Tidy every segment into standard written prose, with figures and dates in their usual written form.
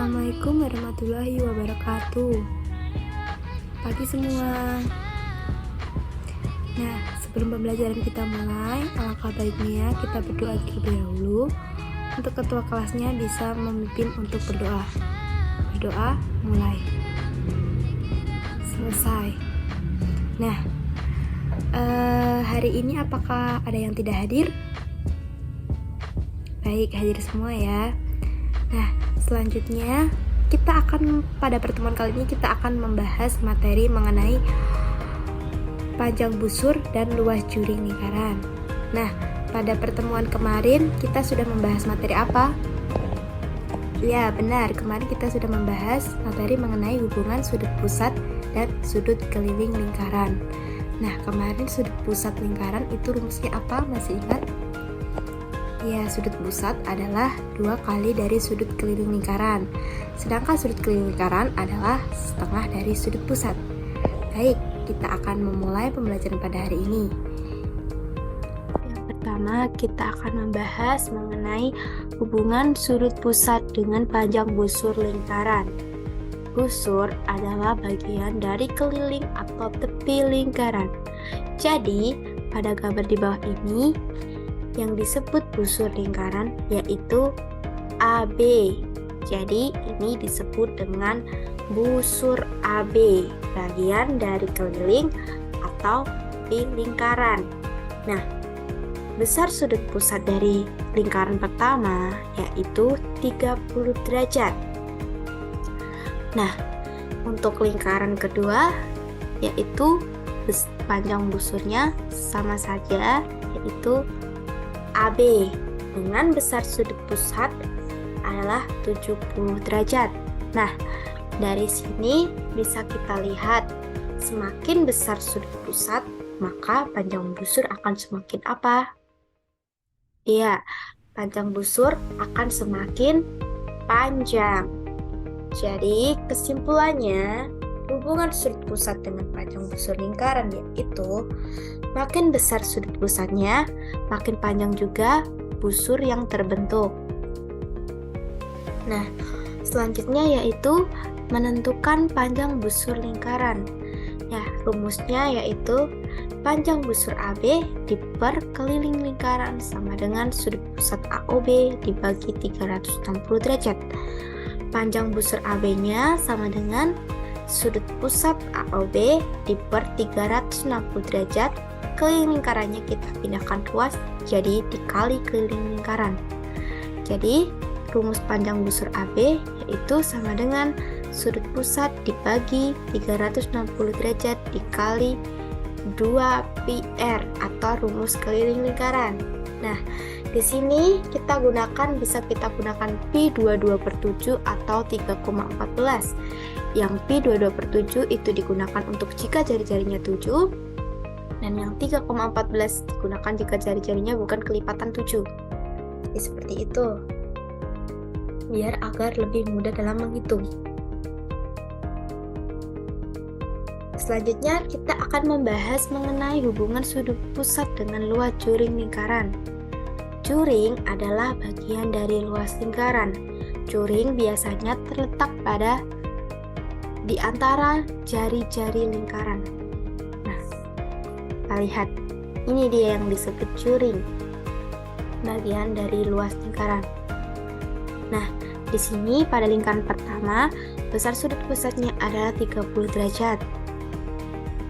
Assalamualaikum warahmatullahi wabarakatuh. Pagi semua. Nah, sebelum pembelajaran kita mulai, alangkah baiknya kita berdoa terlebih dahulu. Untuk ketua kelasnya bisa memimpin untuk berdoa. Berdoa, mulai. Selesai. Nah, hari ini apakah ada yang tidak hadir? Baik, hadir semua ya. Nah, selanjutnya pada pertemuan kali ini kita akan membahas materi mengenai panjang busur dan luas juring lingkaran. Nah, pada pertemuan kemarin kita sudah membahas materi apa? Ya, benar. Kemarin kita sudah membahas materi mengenai hubungan sudut pusat dan sudut keliling lingkaran. Nah, kemarin sudut pusat lingkaran itu rumusnya apa? Masih ingat? Ya, sudut pusat adalah 2 kali dari sudut keliling lingkaran. Sedangkan sudut keliling lingkaran adalah setengah dari sudut pusat. Baik, kita akan memulai pembelajaran pada hari ini. Yang pertama, kita akan membahas mengenai hubungan sudut pusat dengan panjang busur lingkaran. Busur adalah bagian dari keliling atau tepi lingkaran. Jadi, pada gambar di bawah ini, yang disebut busur lingkaran yaitu AB. Jadi ini disebut dengan busur AB, bagian dari keliling atau di lingkaran. Nah, besar sudut pusat dari lingkaran pertama yaitu 30 derajat. Nah, untuk lingkaran kedua yaitu panjang busurnya sama saja yaitu AB dengan besar sudut pusat adalah 70 derajat. Nah, dari sini bisa kita lihat semakin besar sudut pusat, maka panjang busur akan semakin apa? Iya, panjang busur akan semakin panjang. Jadi, kesimpulannya, hubungan sudut pusat dengan panjang busur lingkaran yaitu makin besar sudut pusatnya, makin panjang juga busur yang terbentuk. Nah, selanjutnya yaitu menentukan panjang busur lingkaran. Ya, rumusnya yaitu panjang busur AB diper keliling lingkaran sama dengan sudut pusat AOB dibagi 360 derajat. Panjang busur AB-nya sama dengan sudut pusat AOB diper 360 derajat. Keliling lingkarannya kita pindahkan ruas jadi dikali keliling lingkaran. Jadi rumus panjang busur AB yaitu sama dengan sudut pusat dibagi 360 derajat dikali 2πr atau rumus keliling lingkaran. Nah, di sini bisa kita gunakan pi 22/7 atau 3,14. Yang pi 22/7 itu digunakan untuk jika jari-jarinya 7, dan yang 3,14 digunakan jika jari-jarinya bukan kelipatan 7. Jadi seperti itu, biar agar lebih mudah dalam menghitung. Selanjutnya kita akan membahas mengenai hubungan sudut pusat dengan luas juring lingkaran. Juring adalah bagian dari luas lingkaran. Juring biasanya terletak di antara jari-jari lingkaran. Nah, kita lihat, ini dia yang disebut juring, bagian dari luas lingkaran. Nah, di sini pada lingkaran pertama, besar sudut pusatnya adalah 30 derajat.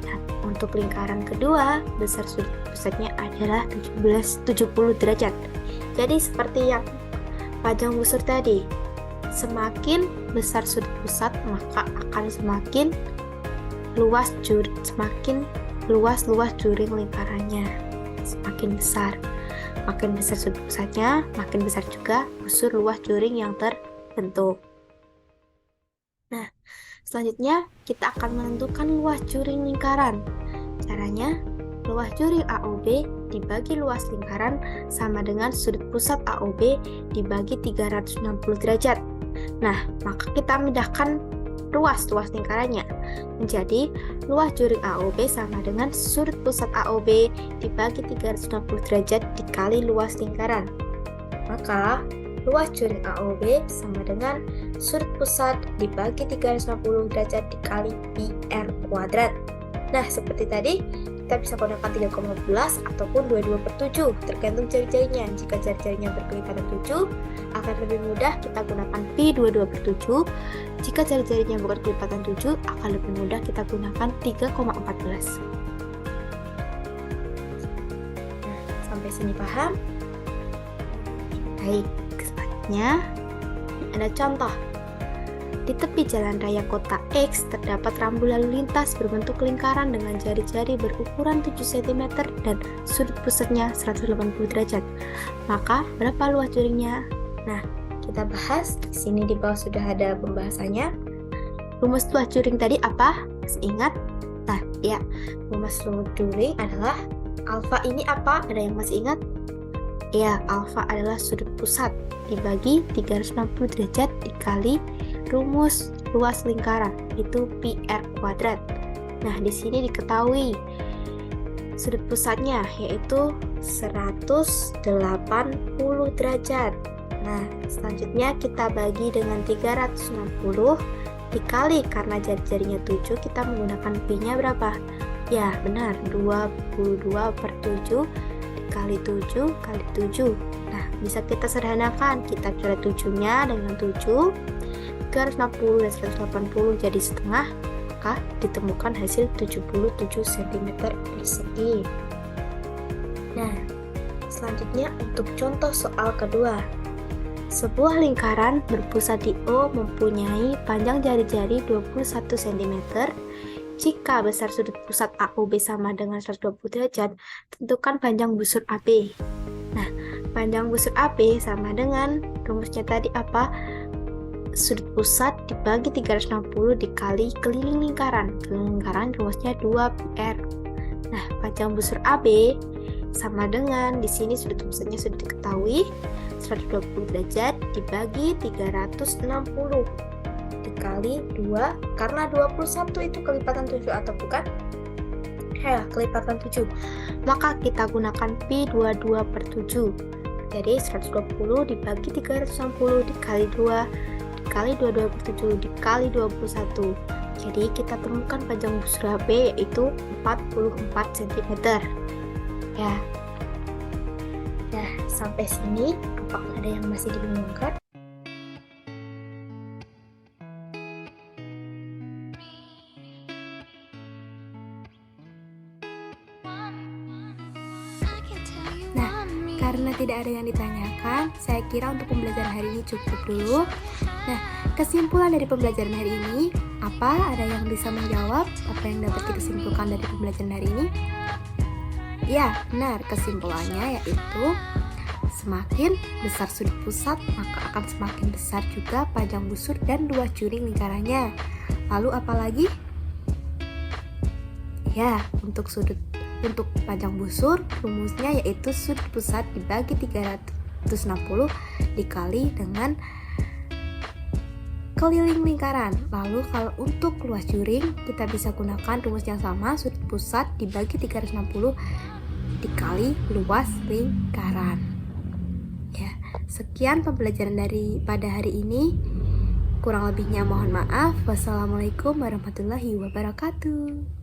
Dan untuk lingkaran kedua, besar sudut pusatnya adalah 70 derajat. Jadi seperti yang panjang busur tadi, semakin besar sudut pusat maka akan semakin luas juring lingkarannya, semakin besar. Makin besar sudut pusatnya, makin besar juga busur luas juring yang terbentuk. Nah, selanjutnya kita akan menentukan luas juring lingkaran. Caranya, luas juring AOB dibagi luas lingkaran sama dengan sudut pusat AOB dibagi 360 derajat. Nah, maka kita pindahkan ruas lingkarannya menjadi luas juring AOB sama dengan sudut pusat AOB dibagi 360 derajat dikali luas lingkaran. Maka luas juring AOB sama dengan sudut pusat dibagi 360 derajat dikali pi r kuadrat. Nah, seperti tadi, kita bisa gunakan 3,11 ataupun 22/7, tergantung jari-jarinya. Jika jari-jarinya berkelipatan 7, akan lebih mudah kita gunakan pi 22/7. Jika jari-jarinya bukan kelipatan 7, akan lebih mudah kita gunakan 3,14. Nah, sampai sini paham? Baik, selanjutnya ada contoh. Di tepi jalan raya kota X terdapat rambu lalu lintas berbentuk lingkaran dengan jari-jari berukuran 7 cm dan sudut pusatnya 180 derajat. Maka berapa luas juringnya? Nah, kita bahas. Di sini di bawah sudah ada pembahasannya. Rumus luas juring tadi apa? Masih ingat? Nah, ya, rumus luas juring adalah alfa ini apa? Ada yang masih ingat? Ya, alfa adalah sudut pusat dibagi 360 derajat dikali rumus luas lingkaran, itu pi r kuadrat. Nah, di sini diketahui sudut pusatnya yaitu 180 derajat. Nah, selanjutnya kita bagi dengan 360 dikali, karena jari-jarinya 7, kita menggunakan pi-nya berapa? Ya, benar, 22/7 dikali 7 kali 7. Nah, bisa kita sederhanakan. Kita coret 7-nya dengan 7, 360 dan 180 jadi setengah, maka ditemukan hasil 77 cm persegi. Nah, selanjutnya untuk contoh soal kedua. Sebuah lingkaran berpusat di O mempunyai panjang jari-jari 21 cm. Jika besar sudut pusat AOB sama dengan 120 derajat, tentukan panjang busur AB. Nah, panjang busur AB sama dengan rumusnya tadi apa? Sudut pusat dibagi 360 dikali keliling lingkaran. Keliling lingkaran rumusnya 2πr. Nah, panjang busur AB sama dengan, di sini sudut pusatnya sudah diketahui, 120 derajat dibagi 360 dikali 2, karena 21 itu kelipatan 7 atau bukan? Ya, kelipatan 7. Maka kita gunakan pi 22/7. Jadi 120 dibagi 360 dikali 2 dikali 22/7 dikali 21. Jadi kita temukan panjang busur AB yaitu 44 cm. Ya. Nah, sampai sini apakah ada yang masih dibingungkan? Nah, karena tidak ada yang ditanyakan, saya kira untuk pembelajaran hari ini cukup dulu. Nah, kesimpulan dari pembelajaran hari ini, apa? Ada yang bisa menjawab apa yang dapat kita simpulkan dari pembelajaran hari ini? Ya, benar. Kesimpulannya yaitu semakin besar sudut pusat, maka akan semakin besar juga panjang busur dan luas juring lingkarannya. Lalu apa lagi? Ya, untuk panjang busur, rumusnya yaitu sudut pusat dibagi 360 dikali dengan keliling lingkaran. Lalu kalau untuk luas juring, kita bisa gunakan rumus yang sama, sudut pusat dibagi 360 dikali luas lingkaran. Ya, sekian pembelajaran pada hari ini. Kurang lebihnya mohon maaf. Wassalamualaikum warahmatullahi wabarakatuh.